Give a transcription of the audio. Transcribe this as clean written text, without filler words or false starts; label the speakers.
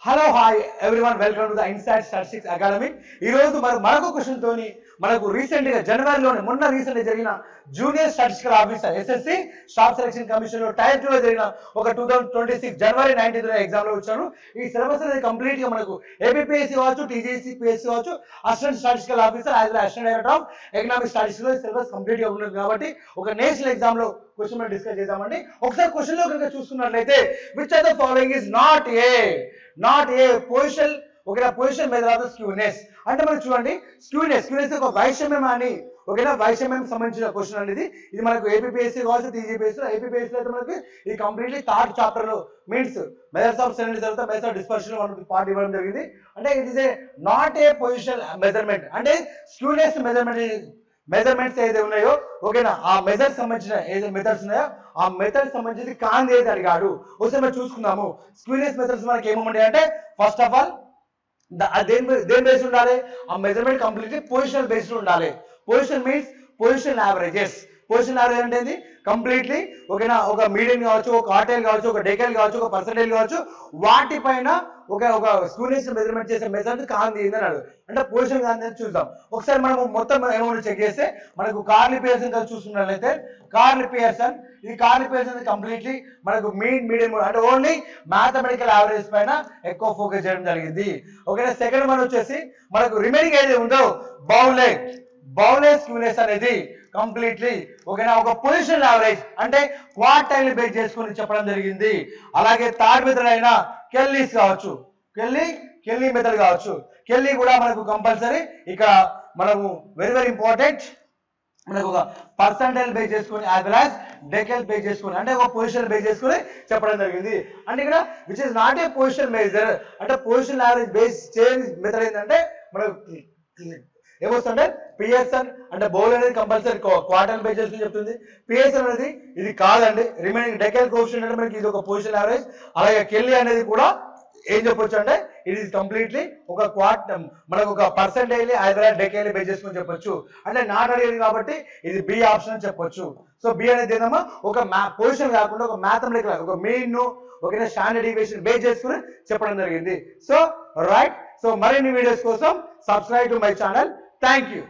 Speaker 1: Hello hi everyone, welcome to the inside statistics academy. ఈ రోజు మరొక క్వశ్చన్ తోని మనకు రీసెంట్ గా జనవరిలోనే రీసెంట్ గా జరిగిన junior statistical officer SSC staff selection commission లో టైర్ 2 లో జరిగిన ఒక 2026 జనవరి 19 ఎగ్జామ్ లో వచ్చాను. ఈ సిలబస్ అనేది కంప్లీట్ గా మనకు ఏపీపీఎస్సీ కావచ్చు, టీజీసీ పిఎస్సీ కావచ్చు, assistant statistical officer as assistant director of economic statistics లో సిలబస్ కంప్లీట్ గా ఉంటుంది కాబట్టి ఒక నేషనల్ ఎగ్జామ్ లో క్వశ్చన్ మనం డిస్కస్ చేద్దామండి. ఒకసారి క్వశ్చన్ లో కనుక చూసుకున్నట్లయితే which are the following is not a position position measure of the skewness. అంటే మనం చూడండి, స్క్యూనెస్ ఒక వైషమ్యం అని వైషమ్యం సంబంధించిన క్వశ్చన్ అనేది ఇది మనకు ఏపీపీఎస్సీ కావచ్చు, టీజీపీఎస్సీ. ఏపీపీఎస్సీ అయితే మనకి ఇది కంప్లీట్లీ థర్డ్ చాప్టర్ లో మీన్స్ మెజర్స్ ఆఫ్ సెలెనిటీ తర్వాత మెజర్స్ ఆఫ్ డిస్పర్షన్ మనకి పార్ట్ ఇవ్వడం జరిగింది. అంటే it is a not a position measurement. అంటే స్క్యూనెస్ మెజర్మెంట్స్ ఏదైతే ఉన్నాయో ఆ మెజర్స్ సంబంధించిన ఏదైతే మెథడ్స్ ఉన్నాయో ఆ మెథడ్ సంబంధించి కాంతి ఏది అడిగాడు. ఒకసారి మనం చూసుకుందాము. స్క్యూనెస్ మెథడ్స్ మనకి ఏముంటాయి అంటే ఫస్ట్ ఆఫ్ ఆల్ దేని బేస్డ్ ఉండాలి? ఆ మెజర్మెంట్ కంప్లీట్లీ పొజిషనల్ బేస్డ్ ఉండాలి. Position means position averages. Position average అంటే ఏంది? కంప్లీట్లీ ఒక మీడియం కావచ్చు, ఒక క్వార్టైల్ కావచ్చు, ఒక డెకైల్ కావచ్చు, ఒక పర్సెంటైల్ కావచ్చు, వాటిపైన ఒక స్క్యూనెస్ మెజర్మెంట్ చేసే మెథడ్ కాంతి ఏంది అన్నాడు. అంటే పొజిషన్ కాంతి అని చూద్దాం. ఒకసారి మనం మొత్తం అమౌంట్ చెక్ చేస్తే మనకు కార్లీ పియర్సన్ చూసుకున్నట్లయితే కార్లీ పియర్సన్ కంప్లీట్లీ మనకు మీడియం అంటే ఓన్లీ మ్యాథమెటికల్ యావరేజ్ పైన ఎక్కువ ఫోకస్ చేయడం జరిగింది. ఓకేనా. సెకండ్ వన్ వచ్చేసి మనకు రిమైనింగ్ ఏది ఉందో బౌలే స్క్యూనెస్ అనేది కంప్లీట్లీ ఒక పొజిషన్ యావరేజ్ అంటే క్వార్టైల్ బేస్ చేసుకుని చెప్పడం జరిగింది. అలాగే థర్డ్ మెథడ్ అయినా కెల్లీస్ కావచ్చు, కెల్లీ మెథడ్ కావచ్చు. కెల్లీ కూడా మనకు కంపల్సరీ ఇక్కడ మనము వెరీ ఇంపార్టెంట్. మనకు ఒక పర్సంటైల్ బేస్ చేసుకుని as well as decile base చేసుకుని అంటే ఒక పొజిషన్ బేస్ చేసుకుని చెప్పడం జరిగింది. అంటే ఇక్కడ which is not a position measure అంటే పొజిషన్ యావరేజ్ బేస్ చేంజ్ మెథడ్ ఏంటంటే మనకు ఏమొస్తుంటే పియర్సన్ అంటే బౌల్ అనేది కంపల్సరీ క్వార్టైల్ బేస్ చేసుకుని చెప్తుంది. పియర్సన్ అనేది ఇది కాదండి. రిమైనింగ్ డెకైల్ కోఎఫిషియంట్ అంటే మనకి ఇది ఒక పొజిషన్ యావరేజ్. అలాగే కెల్లీ అనేది కూడా ఏం చెప్పొచ్చు అంటే ఇట్ ఈస్ కంప్లీట్లీ మనకు ఒక percentile as well as decile base చేసుకుని చెప్పొచ్చు. అంటే నాట్ అడిగేది కాబట్టి ఇది బి ఆప్షన్ అని చెప్పొచ్చు. సో బి అనేది ఏదమ్మా ఒక పొజిషన్ కాకుండా ఒక మ్యాథమెటికల్ ఒక మీన్ స్టాండర్డ్ డీవియేషన్ బేస్ చేసుకుని చెప్పడం జరిగింది. So right. సో మరిన్ని వీడియోస్ కోసం subscribe to my channel. Thank you.